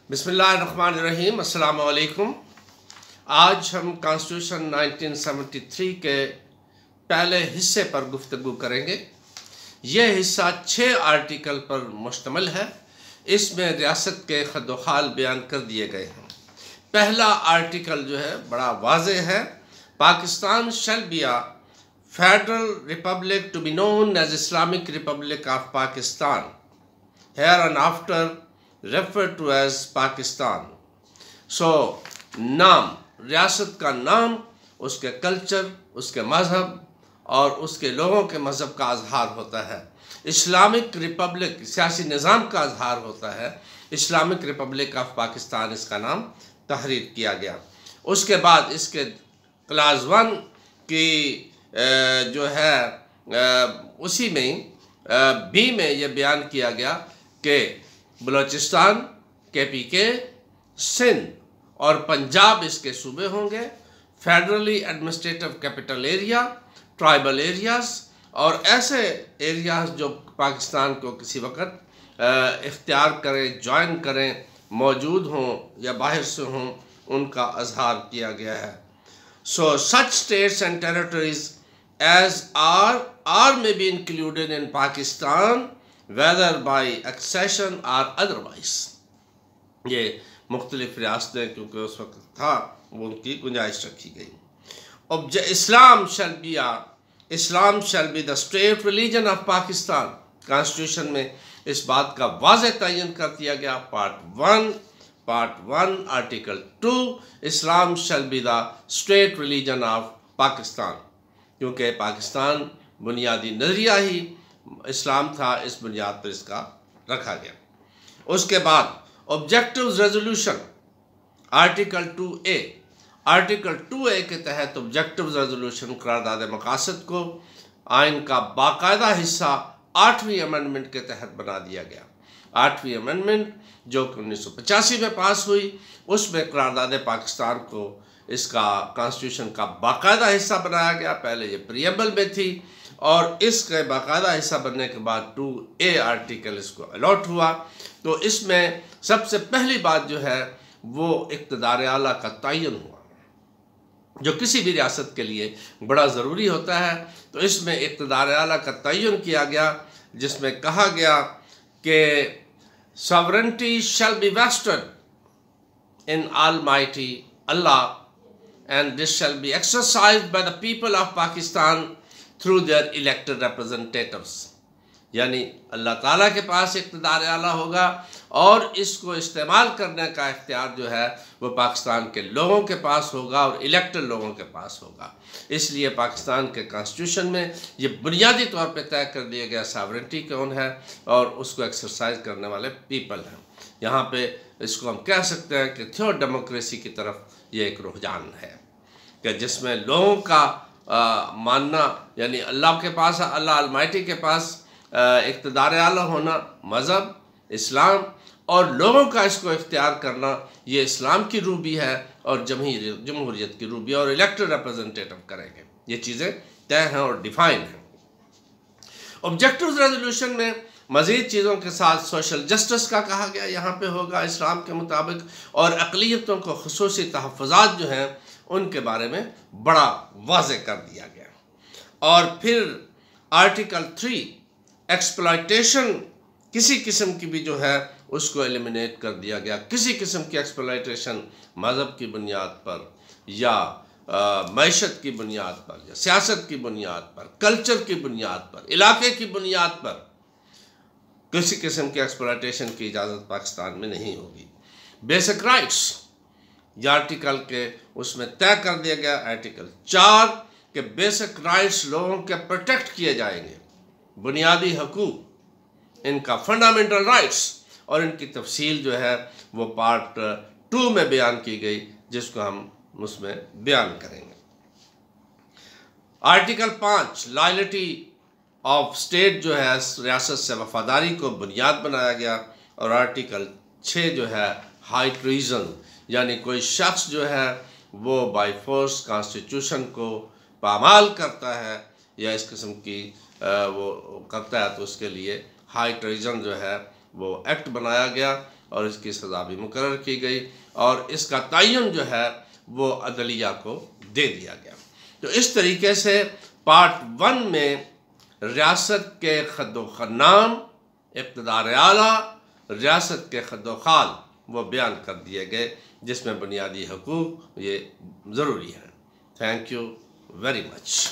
बिस्मिल्लाहिर्रहमानिर्रहीम, अस्सलाम वालेकुम। आज हम कॉन्स्टिट्यूशन 1973 के पहले हिस्से पर गुफ्तगू करेंगे। यह हिस्सा 6 आर्टिकल पर मुश्तमिल है। इसमें रियासत के खदोखाल बयान कर दिए गए हैं। पहला आर्टिकल जो है बड़ा वाज़ेह है। Pakistan shall be a federal republic to be known as Islamic republic of Pakistan hereinafter refer to as Pakistan. So नाम, रियासत का नाम उसके कल्चर, उसके मज़हब और उसके लोगों के मज़हब का इजहार होता है। इस्लामिक रिपब्लिक सियासी निज़ाम का इजहार होता है। इस्लामिक रिपब्लिक ऑफ पाकिस्तान इसका नाम तहरीर किया गया। उसके बाद इसके क्लास 1 की जो है उसी में बी में यह बयान किया गया कि बलूचिस्तान, KPK, सिंध और पंजाब इसके सूबे होंगे। Federally administrative capital area, tribal areas और ऐसे एरियाज़ जो पाकिस्तान को किसी वक्त इख्तियार करें, ज्वाइन करें, मौजूद हों या बाहर से हों, उनका इजहार किया गया है। So such states and territories as are may be included in Pakistan whether by accession or otherwise. ये मुख्तलिफ रियासतें क्योंकि उस वक्त था वो उनकी गुंजाइश रखी गई। Islam shall be the state religion of Pakistan. Constitution में इस बात का वाज़ेह तयन कर दिया गया। Part 1 article 2 Islam shall be the state religion of Pakistan, क्योंकि पाकिस्तान बुनियादी नज़रिया ही इस्लाम था, इस बुनियाद पर इसका रखा गया। उसके बाद ऑब्जेक्टिव्स रेजोल्यूशन आर्टिकल 2A के तहत ऑब्जेक्टिव्स रेजोल्यूशन करारदाद मकासद को आइन का बाकायदा हिस्सा 8वीं अमेंडमेंट के तहत बना दिया गया। 8वीं अमेंडमेंट जो कि 1985 में पास हुई, उसमें करारदाद पाकिस्तान को इसका कॉन्स्टिट्यूशन का बाकायदा हिस्सा बनाया गया। पहले ये प्रीएम्बल में थी और इसके बाकायदा हिस्सा बनने के बाद 2A आर्टिकल इसको अलॉट हुआ। तो इसमें सबसे पहली बात जो है वो इक़्तिदार आला का तयन हुआ, जो किसी भी रियासत के लिए बड़ा ज़रूरी होता है। तो इसमें इक़्तिदार आला का तयन किया गया, जिसमें कहा गया कि sovereignty shall be vested in Almighty Allah and this shall be exercised by the people of Pakistan through their elected representatives. यानी अल्लाह ताला के पास इक़्तिदार आला होगा और इसको इस्तेमाल करने का इख्तियार जो है वो पाकिस्तान के लोगों के पास होगा और इलेक्टेड लोगों के पास होगा। इसलिए पाकिस्तान के कॉन्स्टिट्यूशन में ये बुनियादी तौर पे तय कर दिया गया सॉवरेंटी कौन है और उसको एक्सरसाइज करने वाले पीपल हैं। यहाँ पे इसको हम कह सकते हैं कि थ्योर डेमोक्रेसी की तरफ ये एक रुझान है कि जिसमें लोगों का मानना, यानी अल्लाह के पास, अल्लाह अलमाइटी के पास इक़्तिदार आला होना, मज़हब इस्लाम और लोगों का इसको इख्तियार करना, ये इस्लाम की रूह भी है और जमहूरियत की रूह भी है और इलेक्टेड रिप्रेजेंटेटिव करेंगे। ये चीज़ें तय हैं और डिफाइन हैं। ऑब्जेक्टिव्स रेजोल्यूशन में मज़ीद चीज़ों के साथ सोशल जस्टिस का कहा गया यहाँ पे होगा इस्लाम के मुताबिक, और अक़लियतों को ख़ुसूसी तहफ़्फ़ुज़ात जो हैं उनके बारे में बड़ा वाज़ेह कर दिया गया। और फिर आर्टिकल 3 एक्सप्लॉयटेशन, किसी किस्म की भी जो है उसको एलिमिनेट कर दिया गया। किसी किस्म की एक्सप्लॉयटेशन मज़हब की बुनियाद पर या मईशत की बुनियाद पर या सियासत की बुनियाद पर, कल्चर की बुनियाद पर, इलाके की बुनियाद पर किसी किस्म की एक्सप्लॉयटेशन की इजाज़त पाकिस्तान में नहीं होगी। बेसिक राइट्स या आर्टिकल के उसमें तय कर दिया गया, आर्टिकल 4 के बेसिक राइट्स लोगों के प्रोटेक्ट किए जाएंगे। बुनियादी हकूक़, इनका फंडामेंटल राइट्स और इनकी तफसील जो है वो पार्ट 2 में बयान की गई, जिसको हम उसमें बयान करेंगे। आर्टिकल 5 लॉयल्टी ऑफ स्टेट जो है रियासत से वफादारी को बुनियाद बनाया गया। और आर्टिकल 6 जो है हाई ट्रीज़न, यानी कोई शख्स जो है वो बाय फोर्स कॉन्स्टिट्यूशन को पामाल करता है या इस किस्म की वो करता है तो उसके लिए हाई ट्रीज़न जो है वो एक्ट बनाया गया और इसकी सज़ा भी मुकर्रर की गई और इसका तयन जो है वो अदलिया को दे दिया गया। तो इस तरीके से पार्ट 1 में रियासत के खद्दो-खन्नाम, इक़्तिदार आला, रियासत के खद्दो-खाल वो बयान कर दिए गए, जिसमें बुनियादी हकूक़ ये ज़रूरी है। Thank you very much.